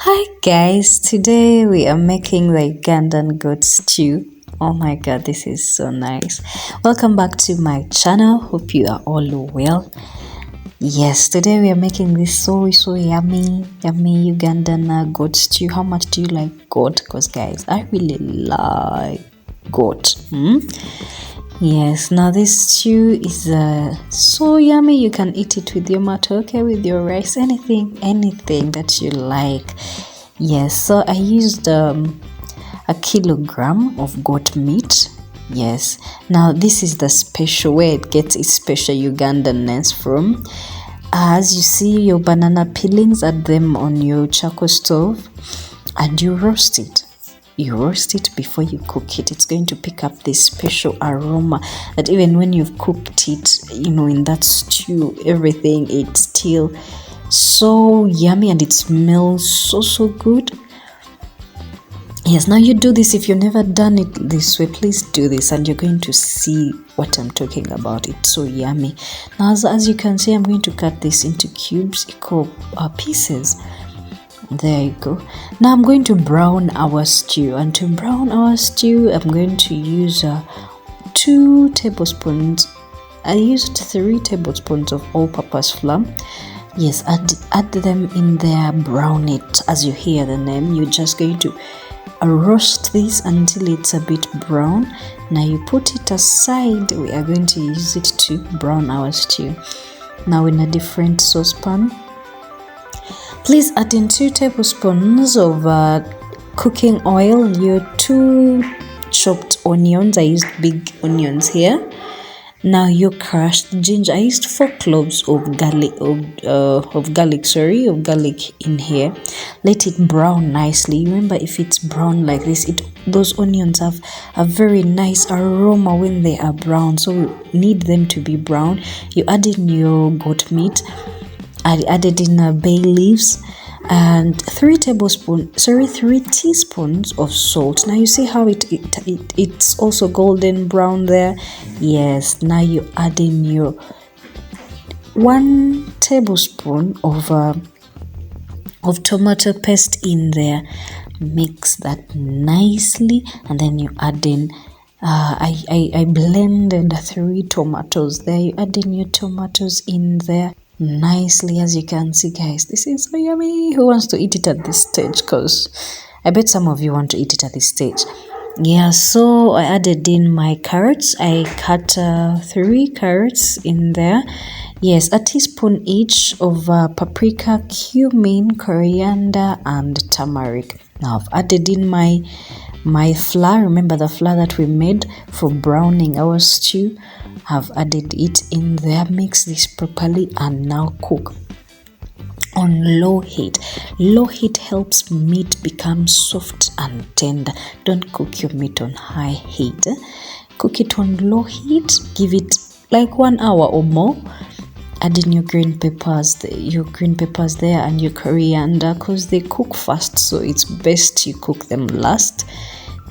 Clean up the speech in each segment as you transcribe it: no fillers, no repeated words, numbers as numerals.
Hi guys, today we are making the Ugandan goat stew. Oh my god, this is so nice. Welcome back to my channel. Hope you are all well. Yes, today we are making this so yummy Ugandan goat stew. How much do you like goat? Because guys, I really like goat. Yes, now this stew is so yummy. You can eat it with your matoke, with your rice, anything that you like. Yes, so I used a kilogram of goat meat. Yes, now this is the special where it gets its special Ugandanness from. As you see, your banana peelings, add them on your charcoal stove and you roast it. You roast it before you cook it. It's going to pick up this special aroma that even when you've cooked it, in that stew, everything, it's still so yummy and it smells so good. Yes, now you do this. If you've never done it this way, please do this and you're going to see what I'm talking about. It's so yummy. Now as you can see, I'm going to cut this into cubes, equal pieces. There you go. Now I'm going to brown our stew, and to brown our stew I'm going to use 2 tablespoons. I used 3 tablespoons of all-purpose flour. Yes, add them in there, brown it. As you hear the name, you're just going to roast this until it's a bit brown. Now you put it aside. We are going to use it to brown our stew. Now in a different saucepan, please add in 2 tablespoons of cooking oil, your 2 chopped onions. I used big onions here. Now your crushed ginger. I used 4 cloves of garlic in here. Let it brown nicely. Remember, if it's brown like this, those onions have a very nice aroma when they are brown. So we need them to be brown. You add in your goat meat. I added in bay leaves and 3 teaspoons of salt. Now you see how it's also golden brown there. Yes, now you add in your 1 tablespoon of tomato paste in there. Mix that nicely and then you add in I blended 3 tomatoes there. You add in your tomatoes in there nicely. As you can see, guys, this is so yummy. Who wants to eat it at this stage? Because I bet some of you want to eat it at this stage. Yeah, so I added in my carrots. I cut 3 carrots in there. Yes, a teaspoon each of paprika, cumin, coriander and turmeric. Now I've added in my flour. Remember the flour that we made for browning our stew? I've added it in there. Mix this properly and now cook on low heat. Low heat helps meat become soft and tender. Don't cook your meat on high heat. Cook it on low heat. Give it like 1 hour or more. Add in your green peppers there and your coriander, because they cook fast, so it's best you cook them last.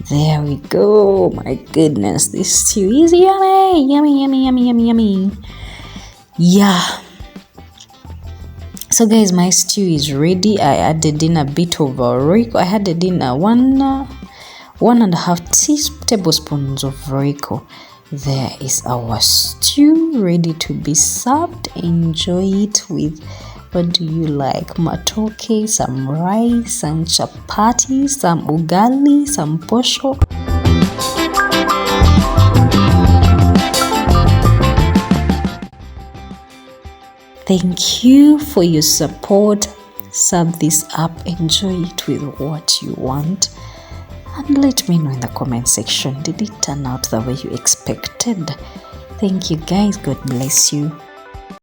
There we go. My goodness, this stew is yummy. Yeah, so guys, my stew is ready. I added in a bit of Royco. I added in 1.5 tablespoons of Royco. There is our stew ready to be served. Enjoy it with, what do you like? Matoke, some rice, some chapati, some ugali, some posho. Thank you for your support. Serve this up. Enjoy it with what you want. And let me know in the comment section, did it turn out the way you expected? Thank you guys. God bless you.